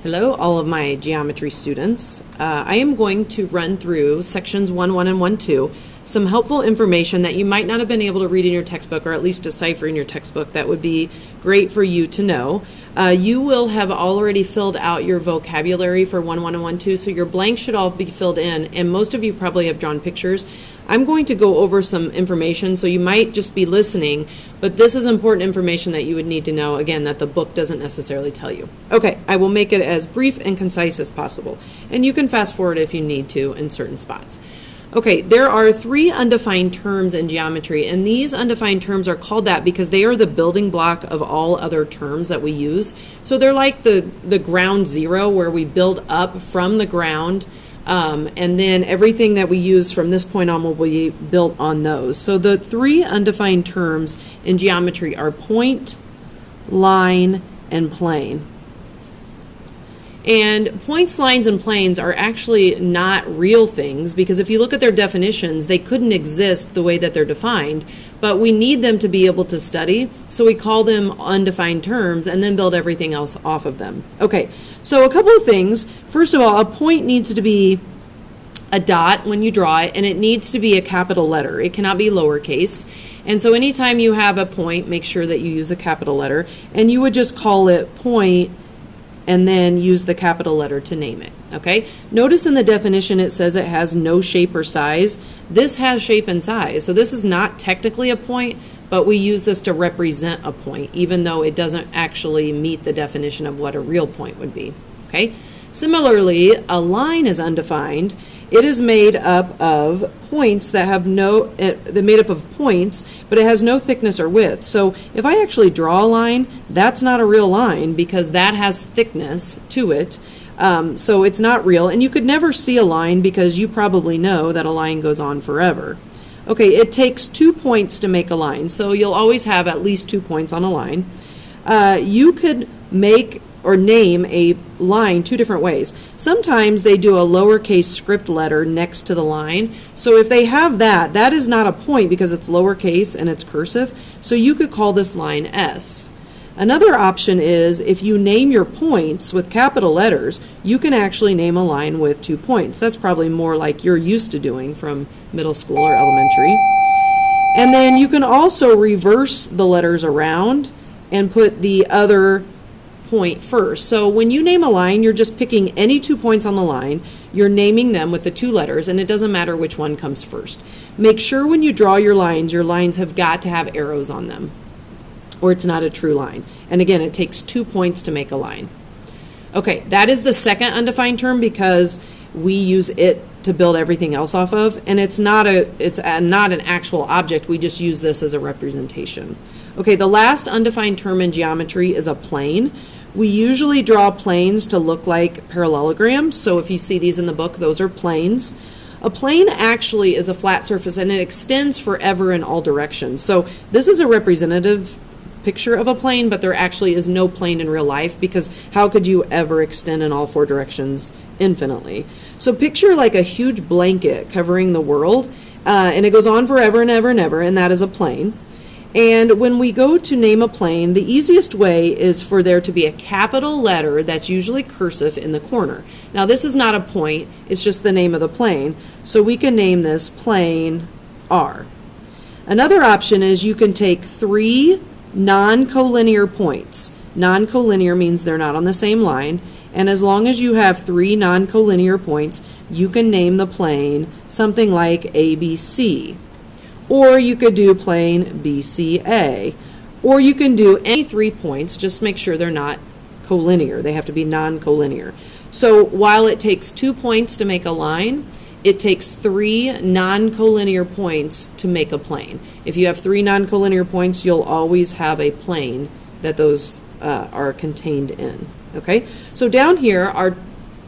Hello, all of my geometry students. I am going to run through sections 1.1 and 1.2, some helpful information that you might not have been able to read in your textbook, or at least decipher in your textbook, that would be great for you to know. You will have already filled out your vocabulary for 1.1 and 1.2, so your blanks should all be filled in, and most of you probably have drawn pictures. I'm going to go over some information, so you might just be listening, but this is important information that you would need to know, again, that the book doesn't necessarily tell you. Okay, I will make it as brief and concise as possible, and you can fast forward if you need to in certain spots. Okay, there are 3 undefined terms in geometry, and these undefined terms are called that because they are the building block of all other terms that we use. So they're like the ground zero, where we build up from the ground, and then everything that we use from this point on will be built on those. So the 3 undefined terms in geometry are point, line, and plane. And points, lines, and planes are actually not real things, because if you look at their definitions, they couldn't exist the way that they're defined, but we need them to be able to study, so we call them undefined terms and then build everything else off of them. Okay, so a couple of things. First of all, a point needs to be a dot when you draw it, and it needs to be a capital letter. It cannot be lowercase. And so anytime you have a point, make sure that you use a capital letter, and you would just call it point and then use the capital letter to name it, okay? Notice in the definition it says it has no shape or size. This has shape and size, so this is not technically a point, but we use this to represent a point, even though it doesn't actually meet the definition of what a real point would be, okay? Similarly, a line is undefined. It is made up of points that have they're made up of points, but it has no thickness or width. So if I actually draw a line, that's not a real line because that has thickness to it. So it's not real, and you could never see a line because you probably know that a line goes on forever. Okay, it takes 2 points to make a line, so you'll always have at least 2 points on a line. You could make or name a line 2 different ways. Sometimes they do a lowercase script letter next to the line. So if they have that, that is not a point because it's lowercase and it's cursive. So you could call this line S. Another option is if you name your points with capital letters, you can actually name a line with 2 points. That's probably more like you're used to doing from middle school or elementary. And then you can also reverse the letters around and put the other point first. So when you name a line, you're just picking any 2 points on the line, you're naming them with the 2 letters, and it doesn't matter which one comes first. Make sure when you draw your lines have got to have arrows on them, or it's not a true line. And again, it takes 2 points to make a line. Okay, that is the second undefined term because we use it to build everything else off of, and it's not an actual object. We just use this as a representation. Okay, the last undefined term in geometry is a plane. We usually draw planes to look like parallelograms, so if you see these in the book, those are planes. A plane actually is a flat surface, and it extends forever in all directions. So this is a representative picture of a plane, but there actually is no plane in real life, because how could you ever extend in all 4 directions infinitely? So picture like a huge blanket covering the world, and it goes on forever and ever and ever, and that is a plane. And when we go to name a plane, the easiest way is for there to be a capital letter that's usually cursive in the corner. Now this is not a point, it's just the name of the plane, so we can name this plane R. Another option is you can take 3 non-collinear points. Non-collinear means they're not on the same line, and as long as you have 3 non-collinear points, you can name the plane something like ABC. Or you could do plane BCA. Or you can do any 3 points, just make sure they're not collinear. They have to be non-collinear. So while it takes 2 points to make a line, it takes 3 non-collinear points to make a plane. If you have 3 non-collinear points, you'll always have a plane that those are contained in. Okay? So down here are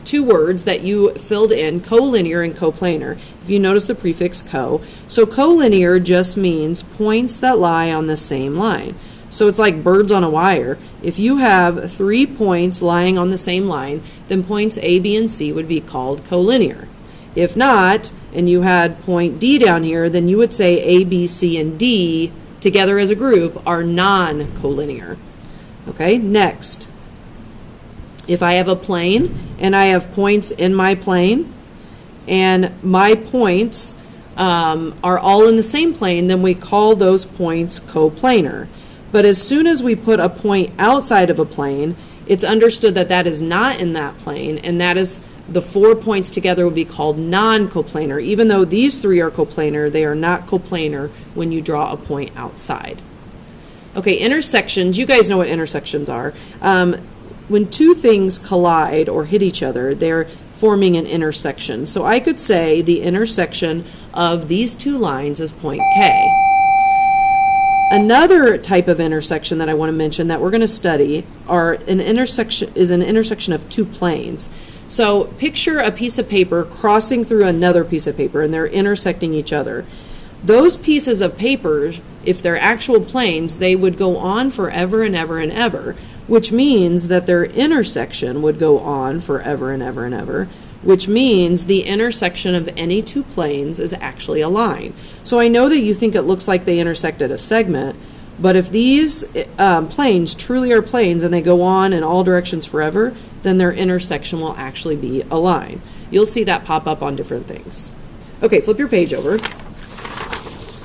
2 words that you filled in, collinear and coplanar. If you notice the prefix co. So collinear just means points that lie on the same line. So it's like birds on a wire. If you have 3 points lying on the same line, then points A, B, and C would be called collinear. If not, and you had point D down here, then you would say A, B, C, and D together as a group are non-collinear. Okay, next. If I have a plane and I have points in my plane and my points are all in the same plane, then we call those points coplanar. But as soon as we put a point outside of a plane, it's understood that that is not in that plane, and that is the 4 points together would be called non-coplanar. Even though these 3 are coplanar, they are not coplanar when you draw a point outside. Okay, intersections. You guys know what intersections are. When two things collide or hit each other, they're forming an intersection. So I could say the intersection of these two lines is point K. Another type of intersection that I want to mention that we're going to study is an intersection of two planes. So picture a piece of paper crossing through another piece of paper, and they're intersecting each other. Those pieces of paper, if they're actual planes, they would go on forever and ever and ever, which means that their intersection would go on forever and ever and ever, which means the intersection of any two planes is actually a line. So I know that you think it looks like they intersect at a segment, but if these planes truly are planes and they go on in all directions forever, then their intersection will actually be a line. You'll see that pop up on different things. Okay, flip your page over.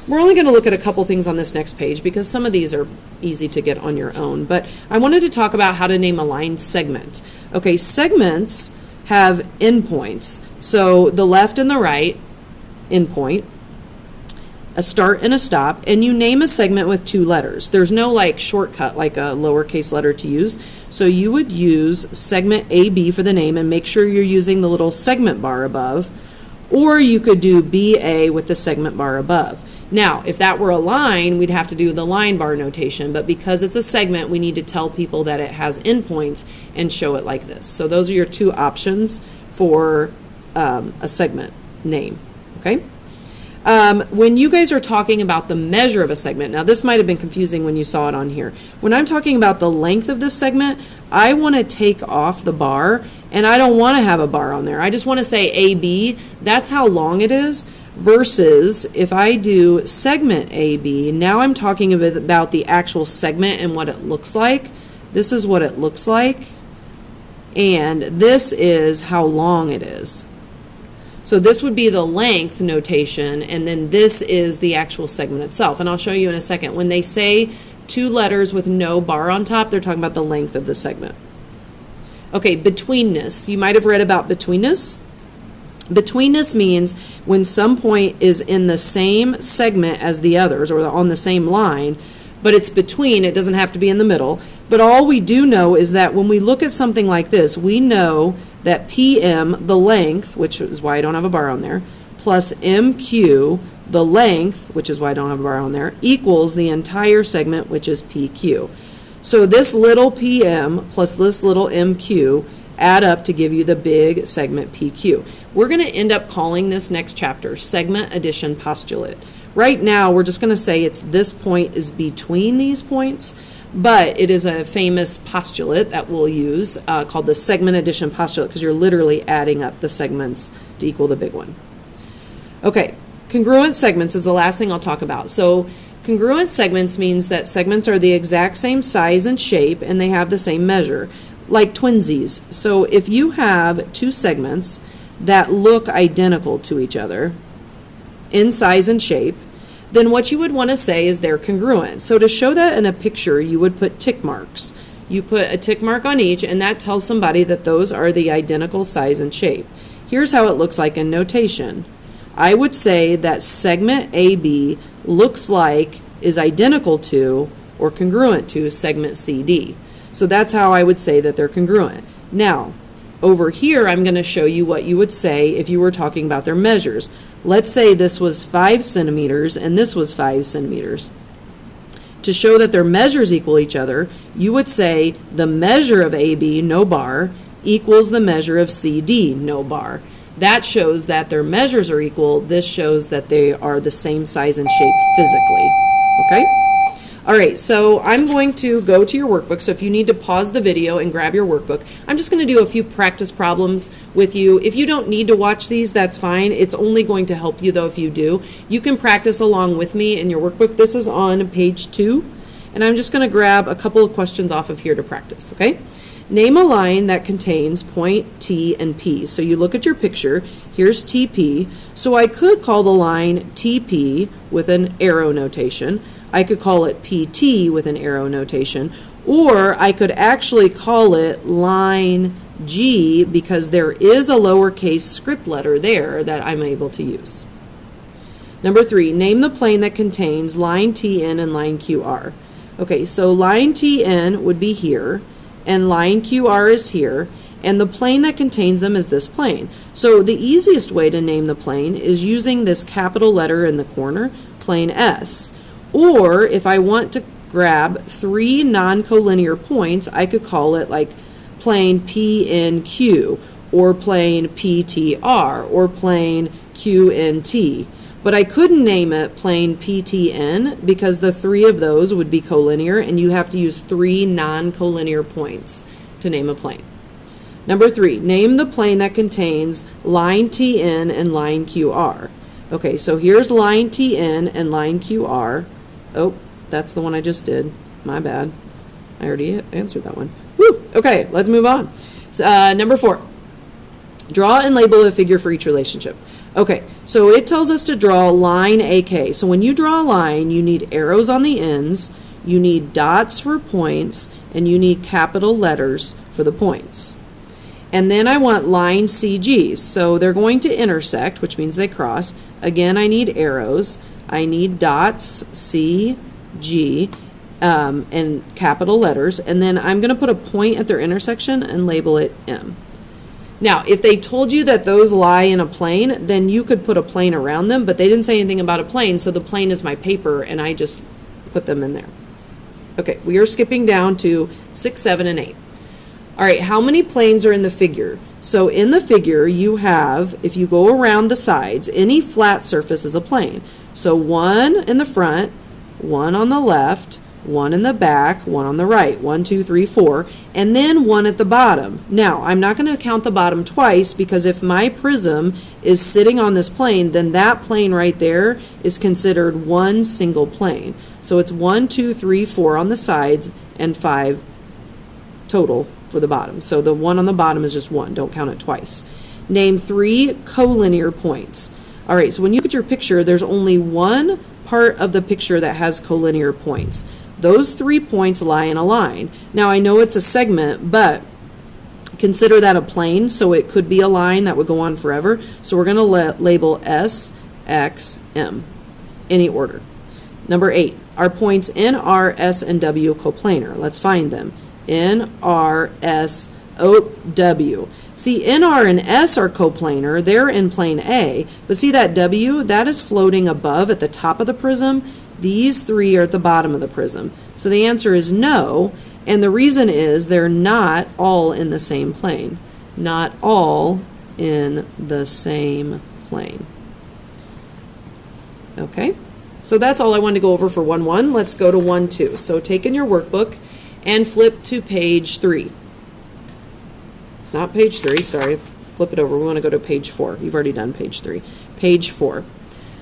We're only going to look at a couple things on this next page because some of these are easy to get on your own, but I wanted to talk about how to name a line segment. Okay, segments have endpoints. So the left and the right endpoint, a start and a stop, and you name a segment with 2 letters. There's no like shortcut like a lowercase letter to use. So you would use segment AB for the name and make sure you're using the little segment bar above, or you could do BA with the segment bar above. Now, if that were a line, we'd have to do the line bar notation, but because it's a segment, we need to tell people that it has endpoints and show it like this. So those are your 2 options for a segment name, okay? When you guys are talking about the measure of a segment, now this might have been confusing when you saw it on here. When I'm talking about the length of this segment, I want to take off the bar, and I don't want to have a bar on there. I just want to say AB, that's how long it is. Versus if I do segment AB, now I'm talking about the actual segment and what it looks like. This is what it looks like, and this is how long it is. So this would be the length notation, and then this is the actual segment itself. And I'll show you in a second. When they say 2 letters with no bar on top, they're talking about the length of the segment. Okay, betweenness. You might have read about betweenness. Betweenness means when some point is in the same segment as the others or on the same line, but it's between, it doesn't have to be in the middle. But all we do know is that when we look at something like this, we know that PM, the length, which is why I don't have a bar on there, plus MQ, the length, which is why I don't have a bar on there, equals the entire segment, which is PQ. So this little PM plus this little MQ add up to give you the big segment PQ. We're going to end up calling this next chapter segment addition postulate. Right now, we're just going to say it's this point is between these points, but it is a famous postulate that we'll use called the segment addition postulate because you're literally adding up the segments to equal the big one. Okay, congruent segments is the last thing I'll talk about. So congruent segments means that segments are the exact same size and shape and they have the same measure, like twinsies. So if you have 2 segments that look identical to each other in size and shape, then what you would want to say is they're congruent. So to show that in a picture, you would put tick marks. You put a tick mark on each, and that tells somebody that those are the identical size and shape. Here's how it looks like in notation. I would say that segment AB looks like, is identical to, or congruent to segment CD. So that's how I would say that they're congruent. Now, over here, I'm going to show you what you would say if you were talking about their measures. Let's say this was 5 centimeters and this was 5 centimeters. To show that their measures equal each other, you would say the measure of AB, no bar, equals the measure of CD, no bar. That shows that their measures are equal. This shows that they are the same size and shape physically. Okay? All right, so I'm going to go to your workbook. So if you need to pause the video and grab your workbook, I'm just going to do a few practice problems with you. If you don't need to watch these, that's fine. It's only going to help you, though, if you do. You can practice along with me in your workbook. This is on page 2, and I'm just going to grab a couple of questions off of here to practice, okay? Name a line that contains point T and P. So you look at your picture, here's TP. So I could call the line TP with an arrow notation. I could call it PT with an arrow notation. Or I could actually call it line G because there is a lowercase script letter there that I'm able to use. Number 3, name the plane that contains line TN and line QR. Okay, so line TN would be here, and line QR is here, and the plane that contains them is this plane. So the easiest way to name the plane is using this capital letter in the corner, plane S. Or if I want to grab 3 non-collinear points, I could call it like plane PNQ, or plane PTR, or plane QNT. But I couldn't name it plane PTN because the 3 of those would be collinear, and you have to use 3 non-collinear points to name a plane. Number 3, name the plane that contains line TN and line QR. Okay, so here's line TN and line QR. Oh, that's the one I just did. My bad. I already answered that one. Woo! Okay, let's move on. Number 4, draw and label a figure for each relationship. Okay, so it tells us to draw line AK. So when you draw a line, you need arrows on the ends, you need dots for points, and you need capital letters for the points. And then I want line CGs. So they're going to intersect, which means they cross. Again, I need arrows. I need dots, C, G, and capital letters. And then I'm going to put a point at their intersection and label it M. Now, if they told you that those lie in a plane, then you could put a plane around them, but they didn't say anything about a plane, so the plane is my paper, and I just put them in there. Okay, we are skipping down to 6, 7, and 8. All right, how many planes are in the figure? So in the figure, you have, if you go around the sides, any flat surface is a plane. So 1 in the front, 1 on the left, 1 in the back, 1 on the right, 1, 2, 3, 4, and then 1 at the bottom. Now, I'm not going to count the bottom twice because if my prism is sitting on this plane, then that plane right there is considered one single plane. So it's 1, 2, 3, 4 on the sides and 5 total for the bottom. So the 1 on the bottom is just 1. Don't count it twice. Name 3 collinear points. All right, so when you look at your picture, there's only one part of the picture that has collinear points. Those 3 points lie in a line. Now I know it's a segment, but consider that a plane, so it could be a line that would go on forever. So we're going to label S, X, M, any order. Number 8, are points N, R, S, and W coplanar? Let's find them. N, R, S, O, W. See, N, R, and S are coplanar. They're in plane A, but see that W? That is floating above at the top of the prism. These 3 are at the bottom of the prism. So the answer is no, and the reason is they're not all in the same plane. Not all in the same plane. Okay, so that's all I wanted to go over for 1-1. Let's go to 1-2. So take in your workbook and flip to page 3. Not page 3, sorry. Flip it over. We want to go to page 4. You've already done page 3. Page 4.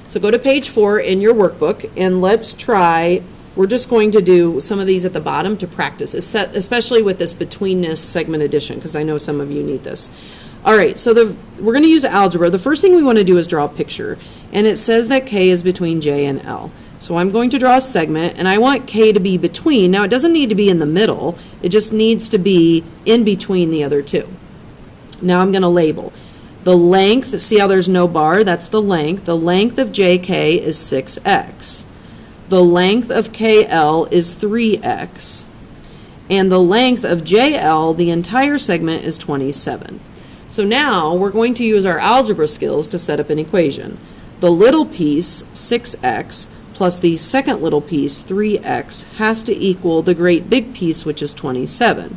So go to page 4 in your workbook, and let's try, we're just going to do some of these at the bottom to practice, especially with this betweenness segment addition, because I know some of you need this. All right, so we're going to use algebra. The first thing we want to do is draw a picture, and it says that K is between J and L. So I'm going to draw a segment, and I want K to be between. Now, it doesn't need to be in the middle. It just needs to be in between the other two. Now I'm going to label. The length, see how there's no bar? That's the length. The length of JK is 6x. The length of KL is 3x. And the length of JL, the entire segment, is 27. So now we're going to use our algebra skills to set up an equation. The little piece, 6x, plus the second little piece, 3x, has to equal the great big piece, which is 27.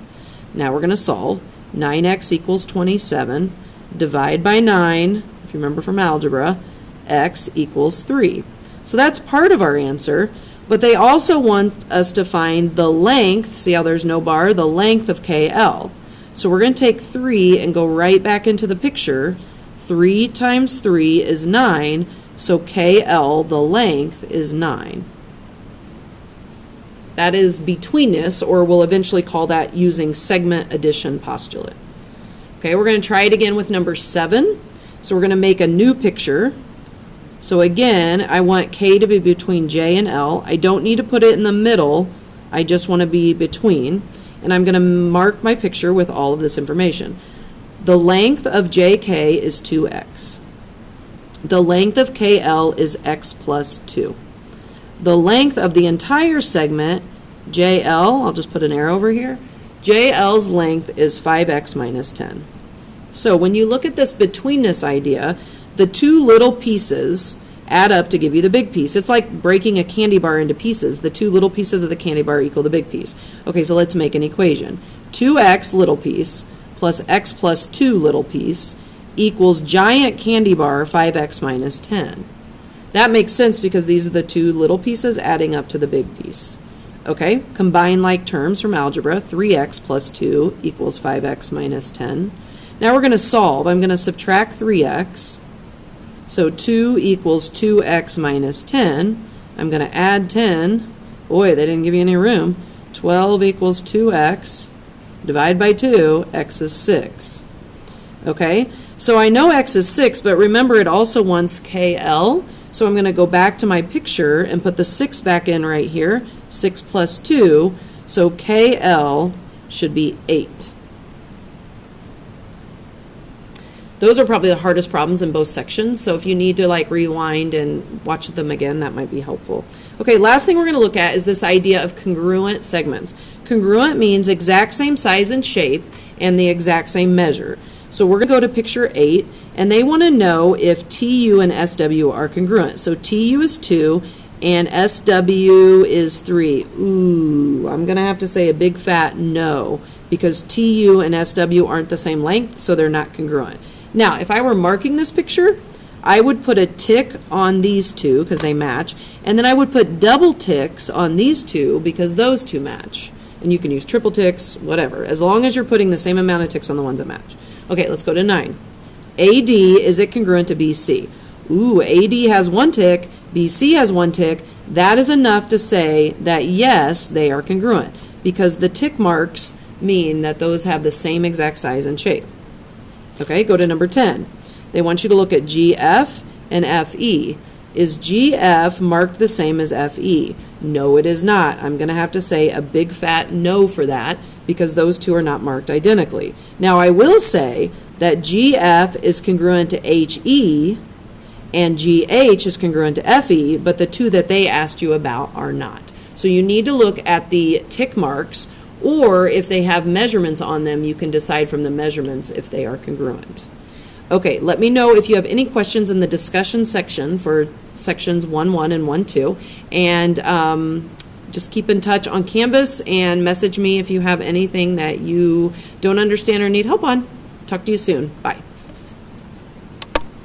Now we're going to solve. 9x equals 27. Divide by 9, if you remember from algebra, x equals 3. So that's part of our answer, but they also want us to find the length, see how there's no bar, the length of KL. So we're going to take 3 and go right back into the picture. 3 times 3 is 9, so KL, the length, is 9. That is betweenness, or we'll eventually call that using segment addition postulate. Okay, we're going to try it again with number 7. So we're going to make a new picture. So again, I want K to be between J and L. I don't need to put it in the middle. I just want to be between. And I'm going to mark my picture with all of this information. The length of JK is 2x. The length of KL is x plus 2. The length of the entire segment, JL, I'll just put an arrow over here, JL's length is 5x minus 10. So when you look at this betweenness idea, the two little pieces add up to give you the big piece. It's like breaking a candy bar into pieces. The two little pieces of the candy bar equal the big piece. Okay, so let's make an equation. 2x little piece plus x plus 2 little piece equals giant candy bar 5x minus 10. That makes sense because these are the two little pieces adding up to the big piece. Okay, combine like terms from algebra. 3x plus 2 equals 5x minus 10. Now we're going to solve. I'm going to subtract 3x. So 2 equals 2x minus 10. I'm going to add 10. Boy, they didn't give you any room. 12 equals 2x. Divide by 2, x is 6. Okay, so I know x is 6, but remember it also wants KL. So I'm going to go back to my picture and put the 6 back in right here. 6 plus 2, so KL should be 8. Those are probably the hardest problems in both sections, so if you need to like rewind and watch them again, that might be helpful. Okay, last thing we're going to look at is this idea of congruent segments. Congruent means exact same size and shape and the exact same measure. So we're going to go to picture 8, and they want to know if TU and SW are congruent. So TU is 2 and SW is 3. Ooh, I'm going to have to say a big fat no, because TU and SW aren't the same length, so they're not congruent. Now, if I were marking this picture, I would put a tick on these two because they match, and then I would put double ticks on these two because those two match. And you can use triple ticks, whatever, as long as you're putting the same amount of ticks on the ones that match. Okay, let's go to 9. AD, is it congruent to BC? Ooh, AD has 1 tick, BC has 1 tick. That is enough to say that yes, they are congruent, because the tick marks mean that those have the same exact size and shape. Okay, go to number 10. They want you to look at GF and FE. Is GF marked the same as FE? No, it is not. I'm going to have to say a big fat no for that because those two are not marked identically. Now, I will say that GF is congruent to HE and GH is congruent to FE, but the two that they asked you about are not. So you need to look at the tick marks, or if they have measurements on them, you can decide from the measurements if they are congruent. Okay, let me know if you have any questions in the discussion section for sections 1.1 and 1.2, and just keep in touch on Canvas and message me if you have anything that you don't understand or need help on. Talk to you soon. Bye.